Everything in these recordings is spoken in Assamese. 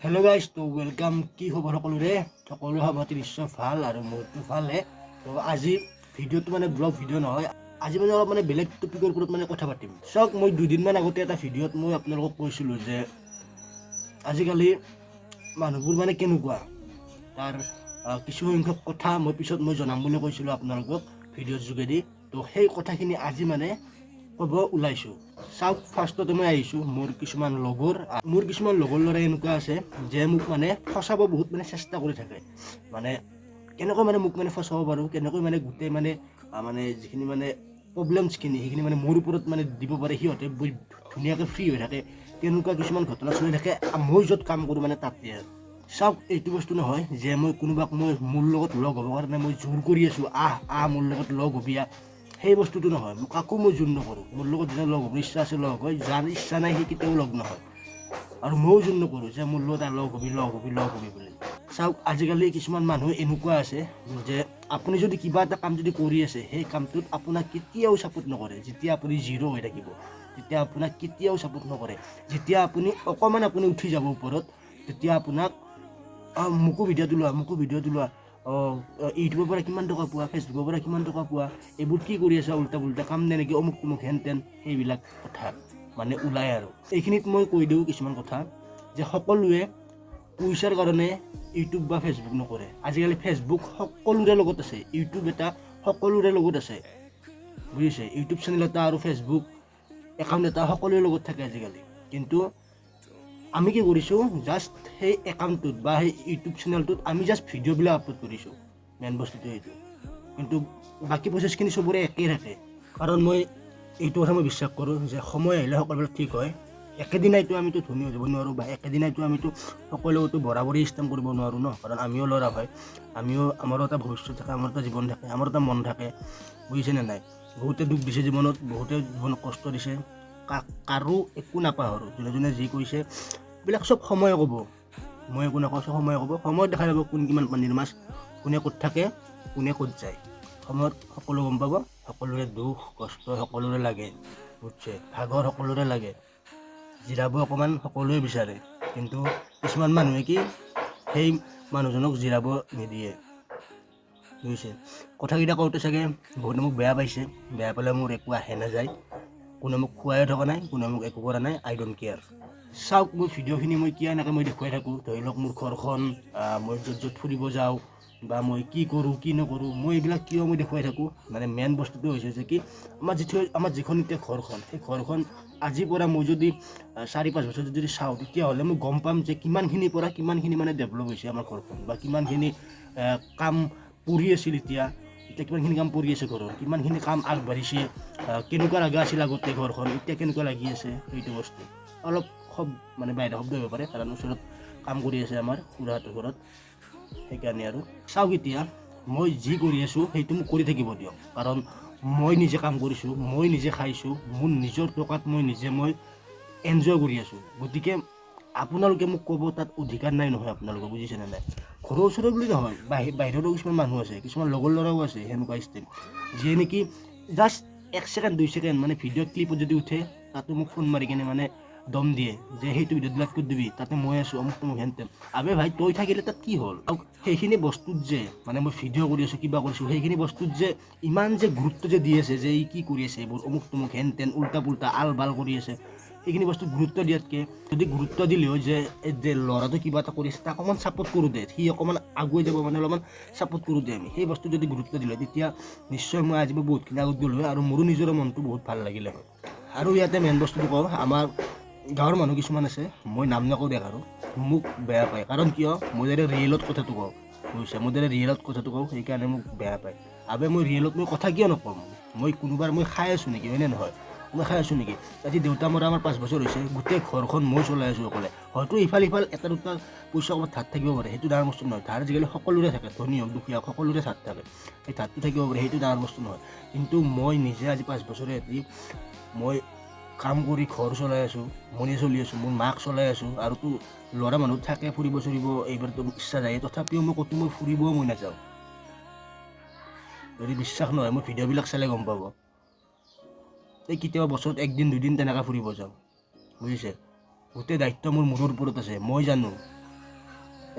হেল্ল' গাইজ, তো ৱেলকাম। কি খবৰ সকলোৰে? সকলোৰে সমাতি নিশ্চয় ভাল আৰু মোৰটো ভালে। তো আজি ভিডিঅ'টো ব্লগ ভিডিঅ' নহয়, আজি অলপ বেলেগ টপিকৰ ওপৰত কথা পাতিম। চাওক, মই দুদিনমান আগতে এটা ভিডিঅ'ত মই আপোনালোকক কৈছিলোঁ যে আজিকালি মানুহবোৰ কেনেকুৱা, তাৰ কিছুসংখ্যক কথা মই পিছত জনাম বুলি কৈছিলোঁ আপোনালোকক ভিডিঅ'ৰ যোগেদি। তো সেই কথাখিনি আজি ক'ব ওলাইছোঁ। চাওক, ফাৰ্ষ্টতে মই আহিছোঁ মোৰ কিছুমান লগৰ ল'ৰা এনেকুৱা আছে যে মোক ফচাব বহুত চেষ্টা কৰি থাকে। কেনেকৈ মোক ফচাব পাৰোঁ, কেনেকৈ গোটেই যিখিনি প্ৰব্লেমছখিনি সেইখিনি মোৰ ওপৰত দিব পাৰে, সিহঁতে ধুনীয়াকৈ ফ্ৰী হৈ থাকে। তেনেকুৱা কিছুমান ঘটনা চলি থাকে মই য'ত কাম কৰোঁ তাতে আৰু। চাওক, এইটো বস্তু নহয় যে মই কোনোবাক মোৰ লগত লগ হ'বৰ কাৰণে মই জোৰ কৰি আছোঁ, মোৰ লগত লগ হবি। সেই বস্তুটো নহয়, মোক কাকো মই জোৰ নকৰোঁ। মোৰ লগত যোনে লগ হ'ব ইচ্ছা আছে লগ হয়, যাৰ ইচ্ছা নাই সি কেতিয়াও লগ নহয়। আৰু ময়ো জোৰ নকৰোঁ যে মোৰ লগত লগ হবি বুলি। চাওক, আজিকালি কিছুমান মানুহ এনেকুৱা আছে যে আপুনি যদি কিবা এটা কাম কৰি আছে, সেই কামটোত আপোনাক কেতিয়াও ছাপোৰ্ট নকৰে। যেতিয়া আপুনি জিৰ' হৈ থাকিব তেতিয়া আপোনাক কেতিয়াও ছাপোৰ্ট নকৰে। যেতিয়া আপুনি অকণমান উঠি যাব ওপৰত, তেতিয়া আপোনাক মোকো ভিডিঅ'টো লোৱা, ইউটিউবৰ পৰা কিমান টকা পোৱা, ফেচবুকৰ পৰা কিমান টকা পোৱা, এইবোৰ কি কৰি আছা, উল্টা পুল্টা কাম নে নেকি, অমুক তমুক হেন তেন, সেইবিলাক কথা ওলায় আৰু। এইখিনিত মই কৈ দিওঁ কিছুমান কথা যে সকলোৱে পইচাৰ কাৰণে ইউটিউব বা ফেচবুক নকৰে। আজিকালি ফেচবুক সকলোৰে লগত আছে, ইউটিউব এটা সকলোৰে লগত আছে, বুজিছে? ইউটিউব চেনেল এটা আৰু ফেচবুক একাউণ্ট এটা সকলোৰে লগত থাকে আজিকালি। কিন্তু আমি কি কৰিছোঁ, জাষ্ট সেই একাউণ্টটোত বা সেই ইউটিউব চেনেলটোত আমি জাষ্ট ভিডিঅ'বিলাক আপলোড কৰিছোঁ, মেইন বস্তুটো সেইটো। কিন্তু বাকী প্ৰচেছখিনি চবৰে একেই থাকে। কাৰণ মই এইটো কথা বিশ্বাস কৰোঁ যে সময় আহিলে সকলোবিলাক ঠিক হয়। একেদিনাইতো আমিতো ধনী হৈ যাব নোৱাৰোঁ, বা একেদিনাইতো আমিতো সকলোতো বৰাবৰি ষ্টেণ্ড কৰিব নোৱাৰোঁ ন। কাৰণ আমিও ল'ৰা হয়, আমাৰো এটা ভৱিষ্যত থাকে, আমাৰ এটা জীৱন থাকে, আমাৰ এটা মন থাকে, বুজিছেনে নাই? বহুতে দুখ দিছে জীৱনত, বহুতে জীৱনত কষ্ট দিছে, কাৰো একো নাপাহৰোঁ। যোনে যোনে যি কৈছে এইবিলাক চব সময়ে ক'ব, মই একো নকওঁ, চব সময়ে ক'ব। সময়ত দেখা যাব কোন কিমান পানীৰ মাছ, কোনে ক'ত থাকে, কোনে ক'ত যায়। সময়ত সকলো গম পাব। সকলোৰে দুখ কষ্ট সকলোৰে লাগে, বুজিছে? ভাগৰ সকলোৰে লাগে, জিৰাব অকণমান সকলোৱে বিচাৰে। কিন্তু কিছুমান মানুহে কি সেই মানুহজনক জিৰাব নিদিয়ে, বুজিছে? কথাকেইটা কওঁতে চাগে বহুতে মোক বেয়া পাইছে, বেয়া পালে মোৰ একো আহে নাযায়। কোনে মোক খুৱাই থকা নাই, কোনে মোক একো কৰা নাই, আই ডোণ্ট কেয়াৰ। চাওক, মোৰ ভিডিঅ'খিনি কিয় এনেকৈ দেখুৱাই থাকোঁ। ধৰি লওক মোৰ ঘৰখন, মই য'ত ফুৰিব যাওঁ, বা মই কি কৰোঁ কি নকৰোঁ, মই এইবিলাক কিয় দেখুৱাই থাকোঁ। মেইন বস্তুটো হৈছে যে কি আমাৰ যিখন এতিয়া ঘৰখন, সেই ঘৰখন আজিৰ পৰা মই যদি 4-5 বছৰ যদি চাওঁ, তেতিয়াহ'লে মই গম পাম যে কিমানখিনিৰ পৰা কিমানখিনি ডেভেলপ হৈছে আমাৰ ঘৰখন, বা কিমানখিনি কাম পৰি আছিল এতিয়া কিমানখিনি কাম পৰি আছে ঘৰৰ, কিমানখিনি কাম আগবাঢ়িছে, কেনেকুৱা লগা আছিল আগতে ঘৰখন, এতিয়া কেনেকুৱা লাগি আছে। সেইটো বস্তু অলপ বাহিৰা শব্দ হ'ব পাৰে, কাৰণ ওচৰত কাম কৰি আছে আমাৰ খুৰাহঁতৰ ঘৰত, সেইকাৰণে আৰু। চাওক, এতিয়া মই যি কৰি আছোঁ সেইটো মোক কৰি থাকিব দিয়ক, কাৰণ মই নিজে কাম কৰিছোঁ, মই নিজে খাইছোঁ, মোৰ নিজৰ টকাত মই এনজয় কৰি আছোঁ। গতিকে আপোনালোকে মোক ক'ব তাত অধিকাৰ নাই নহয় আপোনালোকে, বুজিছেনে নাই? ঘৰৰ ওচৰৰ বুলি নহয়, বাহিৰৰো কিছুমান মানুহ আছে, কিছুমান লগৰ ল'ৰাও আছে সেনেকুৱা ষ্টেপ, যিয়ে নেকি জাষ্ট 1 ছেকেণ্ড 2 ছেকেণ্ড ভিডিঅ' ক্লিপত যদি উঠে, তাতো মোক ফোন মাৰি কেনে দম দিয়ে যে সেইটো ভিডিঅ' ডিলিট কৰি দিবি, তাতে মই আছোঁ, অমুক তমুক হেন তেন। আবে ভাই, তই থাকিলে তাত কি হ'ল? সেইখিনি বস্তুত যে মই ভিডিঅ' কৰি আছোঁ, কিবা কৰিছোঁ, সেইখিনি বস্তুত যে ইমান যে গুৰুত্ব যে দি আছে, যে ই কি কৰি আছে, এইবোৰ অমুক তমুক হেন তেন উল্টা পুল্টা আল বাল কৰি আছে, সেইখিনি বস্তুত গুৰুত্ব দিয়াতকৈ যদি গুৰুত্ব দিলে হয় যে ল'ৰাটো কিবা এটা কৰিছে, তাক অকণমান ছাপোৰ্ট কৰোঁ দে, সি অকণমান আগুৱাই যাব, অলপমান ছাপোৰ্ট কৰোঁ দে আমি, সেই বস্তু যদি গুৰুত্ব দিলে হয়, তেতিয়া নিশ্চয় মই আজি বহুতখিনি আগত গ'লো হয়, আৰু মোৰো নিজৰ মনটো বহুত ভাল লাগিলে হয়। আৰু ইয়াতে মেইন বস্তুটো কওঁ, আমাৰ গাঁৱৰ মানুহ কিছুমান আছে, মই নাম নকওঁ দেখ, আৰু মোক বেয়া পায়। কাৰণ কিয়, মই যদি ৰিয়েলত কথাটো কওঁ, বুজিছে? মই যদি ৰিয়েলত কথাটো কওঁ, সেইকাৰণে মোক বেয়া পায়। আবে মই ৰিয়েলত কথা কিয় নক'ম? মই খাই আছোঁ নেকি, হয়নে নহয়? মই খাই আছোঁ নেকি? আজি দেউতা মৰা আমাৰ 5 বছৰ হৈছে, গোটেই ঘৰখন মই চলাই আছোঁ অকলে। হয়তো ইফাল এটা দুটা পইচা ক'ৰবাত ধাৰ থাকিব পাৰে, সেইটো ডাঙৰ বস্তু নহয়। ধাৰ আজিকালি সকলোৰে থাকে, ধনী হওক দুখীয়া হওক সকলোৰে ধাৰ থাকে, সেই ধাৰটো থাকিব পাৰে, সেইটো ডাঙৰ বস্তু নহয়। কিন্তু মই নিজে আজি 5 বছৰে মই কাম কৰি ঘৰ চলাই আছোঁ, মনি চলি আছোঁ, মোৰ মাক চলাই আছোঁ, আৰু ল'ৰা মানুহ থাকে ফুৰিব চুৰিব, এইবাৰতো ইচ্ছা যায়, তথাপিও মই ক'তো ফুৰিবও মই নাযাওঁ। যদি বিশ্বাস নহয়, মই ভিডিঅ'বিলাক চালে গম পাব। এই কেতিয়াবা বছৰত 1 দিন 2 দিন তেনেকৈ ফুৰিব যাওঁ, বুজিছে? গোটেই দায়িত্ব মোৰ মূৰৰ ওপৰত আছে, মই জানো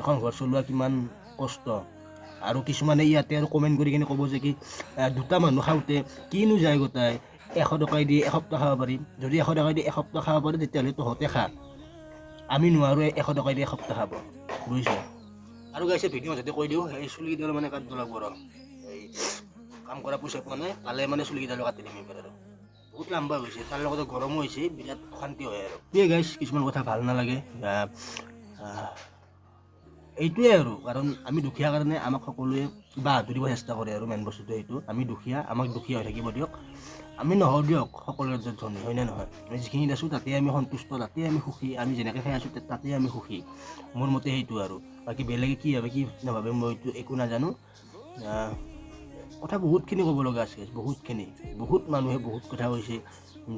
এখন ঘৰ চলোৱা কিমান কষ্ট। আৰু কিছুমানে ইয়াতে আৰু কমেণ্ট কৰি কিনে ক'ব যে কি দুটা মানুহ খাওঁতে কিনো যায় গোটাই 100 টকাই দি এসপ্তাহ খাব পাৰিম। যদি 100 টকাই দি এসপ্তাহ খাব পাৰি তেতিয়াহ'লে তহঁতে খা, আমি নোৱাৰোঁ 100 টকাই দি এসপ্তাহ খাব, বুজিছে। আৰু গাইছে ভিডিঅ' মাজতে কৈ দিওঁ, এই চুলিকেইডাল মানে কাটিব লাগিব আৰু এই কাম কৰা পিছত মানে পালে মানে চুলিকেইডালো কাটি দিম এইবাৰ আৰু বহুত লাম্বা হৈছে, তাৰ লগতে গৰমো হৈছে, বিৰাট অশান্তি হয় আৰু সেয়ে গাইছ কিছুমান কথা ভাল নালাগে। এইটোৱে আৰু কাৰণ আমি দুখীয়া কাৰণে আমাক সকলোৱে বাহাদুৰ দিব চেষ্টা কৰে আৰু মেইন বস্তুটো এইটো, আমি দুখীয়া, আমাক দুখীয়া হৈ থাকিব দিয়ক, আমি নহওঁ দিয়ক সকলোৰে ধনী, হয়নে নহয়। আমি যিখিনিত আছোঁ তাতে আমি সন্তুষ্ট, তাতে আমি সুখী, আমি যেনেকৈ খাই আছোঁ তাতে আমি সুখী, মোৰ মতে সেইটো আৰু বাকী বেলেগে কি ভাবে কি নাভাবে মইতো একো নাজানো। কথা বহুতখিনি ক'ব লগা আছে, বহুতখিনি, বহুত মানুহে বহুত কথা কৈছে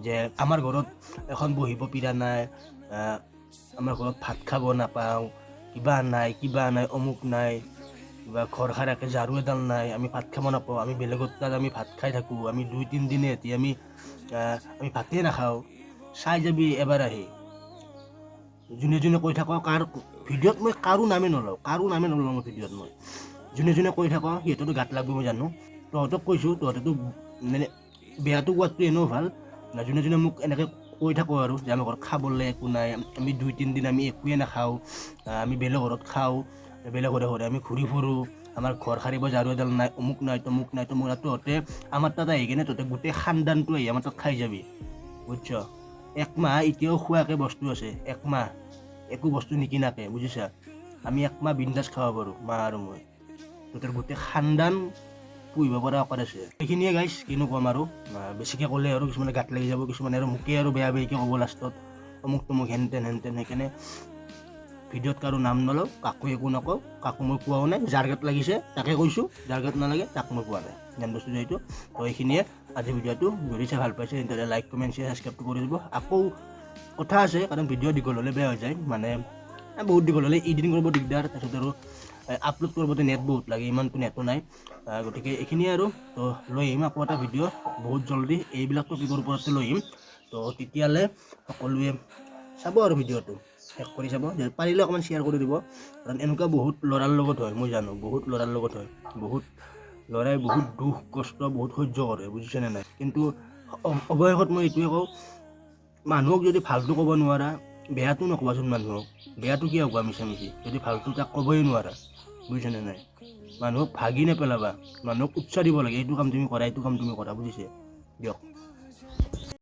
যে আমাৰ ঘৰত এখন বহিব পীৰা নাই, আমাৰ ঘৰত ভাত খাব নাপাওঁ, কিবা নাই অমুক নাই, কিবা ঘৰ সাৰাকে ঝাৰু এডাল নাই, আমি ভাত খাব নাপাওঁ, আমি বেলেগৰ তাত আমি ভাত খাই থাকোঁ, আমি 2-3 দিনে এটি আমি ভাতেই নাখাওঁ। চাই যাবি এবাৰ আহি যোনে যোনে কৈ থাকোঁ, কাৰ ভিডিঅ'ত মই কাৰো নামে নলওঁ মই ভিডিঅ'ত, মই যোনে যোনে কৈ থাকোঁ সিহঁততো গাত লাগব মই জানো। তহঁতক কৈছোঁ, তহঁতেতো মানে বেয়াটো কোৱাটো এনেও ভাল, যোনে যোনে মোক এনেকৈ কৈ থাকোঁ আৰু যে আমাৰ ঘৰত খাবলৈ একো নাই, আমি 2-3 দিন আমি একোৱে নাখাওঁ, আমি বেলেগ ঘৰত খাওঁ, বেলেগ ঘৰে ঘৰে আমি ঘূৰি ফুৰোঁ, আমাৰ ঘৰ সাৰিব ঝাৰু এডাল নাই, অমুক নাই তমুক নাই, তহঁতে আমাৰ তাত আহি কিনে তহঁতে গোটেই খানদানটো আহি আমাৰ তাত খাই যাবি, বুজিছ। একমাহ এতিয়াও খোৱাকৈ বস্তু আছে, একমাহ একো বস্তু নিকিনাকৈ, বুজিছা। আমি একমাহ বিন্দাছ খাব পাৰোঁ, মা আৰু মই, তহঁতৰ গোটেই খানদান পুহিব পৰা অকাত আছে। সেইখিনিয়ে গাইছ, কিনো ক'ম আৰু বেছিকৈ ক'লে আৰু কিছুমানে গাত লাগি যাব, কিছুমানে আৰু মোকে আৰু বেয়া বেয়াকৈ ক'ব লাষ্টত, অমুক তমুক হেন তেন সেইকাৰণে ভিডিঅ'ত কাৰো নাম নলওঁ, কাকো একো নকওঁ, কাকো মই কোৱাও নাই, যাৰ গাত লাগিছে তাকে কৈছোঁ, যাৰ গাত নালাগে তাক মই কোৱা নাই, মেইন বস্তুটো এইটো। তো এইখিনিয়ে আজি ভিডিঅ'টো, যদি চাই ভাল পাইছে তেন্তে লাইক কমেণ্ট শ্বেয়াৰ ছাবস্ক্ৰাইবটো কৰি দিব। আকৌ কথা আছে, কাৰণ ভিডিঅ' দীঘল হ'লে বেয়া হৈ যায়, মানে বহুত দীঘল হ'লে এডিটিং কৰিব দিগদাৰ, তাৰপিছত আৰু আপলোড কৰিবলৈ নেট বহুত লাগে, ইমানটো নেটো নাই, গতিকে এইখিনিয়ে আৰু। তো লৈ আহিম আকৌ এটা ভিডিঅ' বহুত জলদি, এইবিলাক টপিকৰ ওপৰতে লৈ আহিম। তো তেতিয়ালৈ সকলোৱে চাব আৰু ভিডিঅ'টো শেষ কৰি চাব, পাৰিলে অকণমান শ্বেয়াৰ কৰি দিব, কাৰণ এনেকুৱা বহুত ল'ৰাৰ লগত হয়, মই জানো বহুত ল'ৰাৰ লগত হয়, বহুত ল'ৰাই বহুত দুখ কষ্ট বহুত সহ্য কৰে, বুজিছেনে নাই। কিন্তু অৱশেষত মই এইটোৱে কওঁ, মানুহক যদি ভালটো ক'ব নোৱাৰা, বেয়াটো নক'বাচোন মানুহক, বেয়াটো কিয় কোৱা মিছামিছি, যদি ভালটো তাক ক'বই নোৱাৰা, বুজিছেনে নাই। মানুহক ভাগি নেপেলাবা, মানুহক উৎসাহ দিব লাগে, এইটো কাম তুমি কৰা, এইটো কাম তুমি কৰা, বুজিছে। দিয়ক।